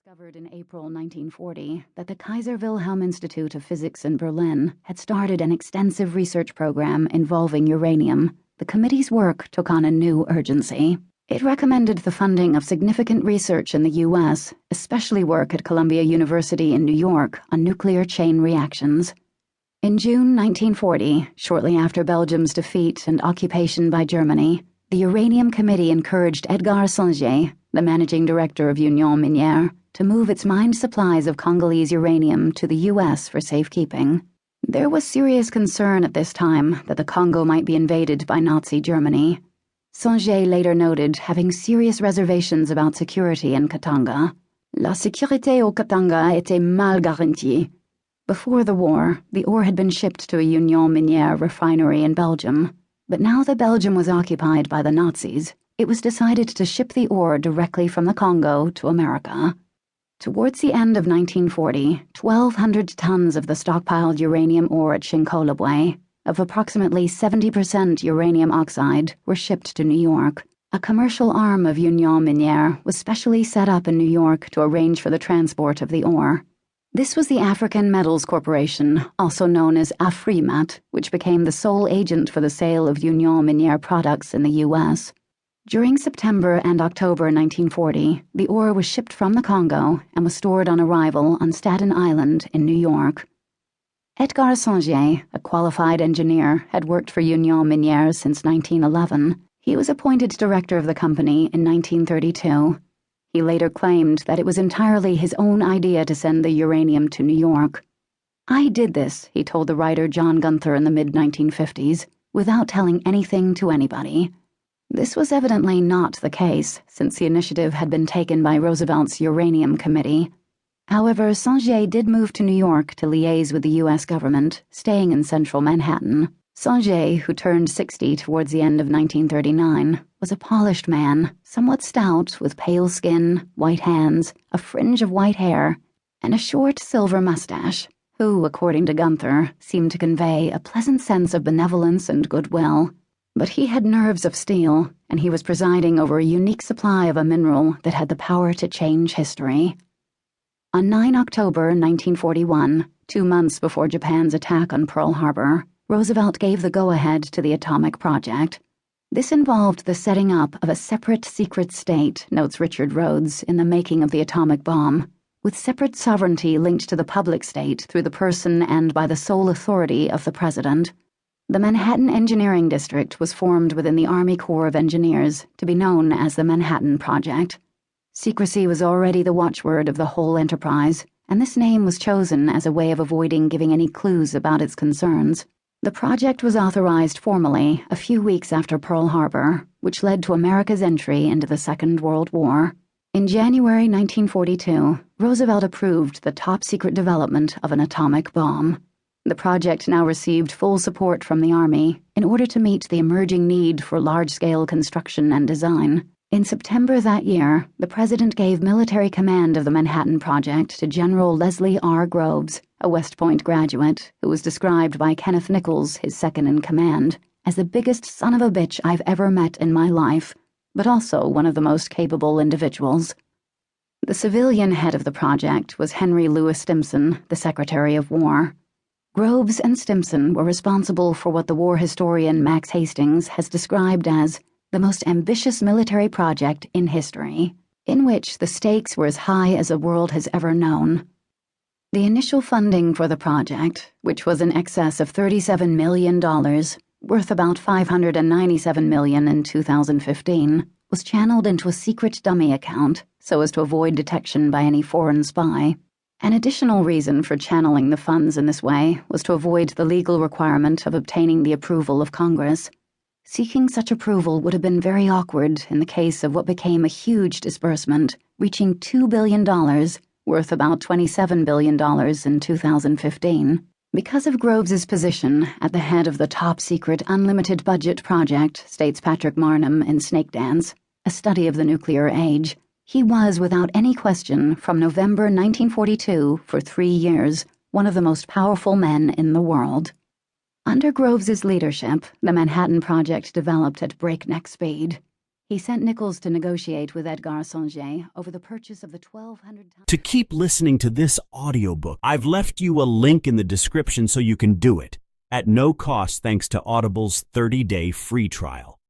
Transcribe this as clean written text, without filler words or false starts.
discovered in April 1940 that the Kaiser Wilhelm Institute of Physics in Berlin had started an extensive research program involving uranium, the committee's work took on a new urgency. It recommended the funding of significant research in the U.S., especially work at Columbia University in New York on nuclear chain reactions. In June 1940, shortly after Belgium's defeat and occupation by Germany, the Uranium Committee encouraged Edgar Sanger, the managing director of Union Minière, to move its mined supplies of Congolese uranium to the U.S. for safekeeping. There was serious concern at this time that the Congo might be invaded by Nazi Germany. Sanger later noted having serious reservations about security in Katanga. La sécurité au Katanga était mal garantie. Before the war, the ore had been shipped to a Union Minière refinery in Belgium. But now that Belgium was occupied by the Nazis, it was decided to ship the ore directly from the Congo to America. Towards the end of 1940, 1,200 tons of the stockpiled uranium ore at Shinkolobwe, of approximately 70% uranium oxide, were shipped to New York. A commercial arm of Union Minière was specially set up in New York to arrange for the transport of the ore. This was the African Metals Corporation, also known as Afrimat, which became the sole agent for the sale of Union Minière products in the U.S. During September and October 1940, the ore was shipped from the Congo and was stored on arrival on Staten Island in New York. Edgar Sanger, a qualified engineer, had worked for Union Minière since 1911. He was appointed director of the company in 1932. He later claimed that it was entirely his own idea to send the uranium to New York. "I did this," he told the writer John Gunther in the mid-1950s, "without telling anything to anybody." This was evidently not the case, since the initiative had been taken by Roosevelt's Uranium Committee. However, Sanger did move to New York to liaise with the U.S. government, staying in central Manhattan. Sanger, who turned 60 towards the end of 1939, was a polished man, somewhat stout, with pale skin, white hands, a fringe of white hair, and a short silver mustache, who, according to Gunther, seemed to convey a pleasant sense of benevolence and goodwill. But he had nerves of steel, and he was presiding over a unique supply of a mineral that had the power to change history. On 9 October 1941, 2 months before Japan's attack on Pearl Harbor, Roosevelt gave the go-ahead to the atomic project. This involved the setting up of a separate secret state, notes Richard Rhodes, in the making of the atomic bomb, with separate sovereignty linked to the public state through the person and by the sole authority of the president. The Manhattan Engineering District was formed within the Army Corps of Engineers to be known as the Manhattan Project. Secrecy was already the watchword of the whole enterprise, and this name was chosen as a way of avoiding giving any clues about its concerns. The project was authorized formally a few weeks after Pearl Harbor, which led to America's entry into the Second World War. In January 1942, Roosevelt approved the top-secret development of an atomic bomb. The project now received full support from the Army in order to meet the emerging need for large-scale construction and design. In September that year, the President gave military command of the Manhattan Project to General Leslie R. Groves, a West Point graduate who was described by Kenneth Nichols, his second-in-command, as the biggest son of a bitch I've ever met in my life, but also one of the most capable individuals. The civilian head of the project was Henry Louis Stimson, the Secretary of War. Groves and Stimson were responsible for what the war historian Max Hastings has described as the most ambitious military project in history, in which the stakes were as high as the world has ever known. The initial funding for the project, which was in excess of $37 million, worth about $597 million in 2015, was channeled into a secret dummy account so as to avoid detection by any foreign spy. An additional reason for channeling the funds in this way was to avoid the legal requirement of obtaining the approval of Congress. Seeking such approval would have been very awkward in the case of what became a huge disbursement, reaching $2 billion, worth about $27 billion in 2015. Because of Groves's position at the head of the top-secret unlimited budget project, states Patrick Marnham in Snake Dance, a study of the nuclear age, he was, without any question, from November 1942 for 3 years, one of the most powerful men in the world. Under Groves's leadership, the Manhattan Project developed at breakneck speed. He sent Nichols to negotiate with Edgar Sanger over the purchase of the 1,200 tons. To keep listening to this audiobook, I've left you a link in the description so you can do it, at no cost thanks to Audible's 30-day free trial.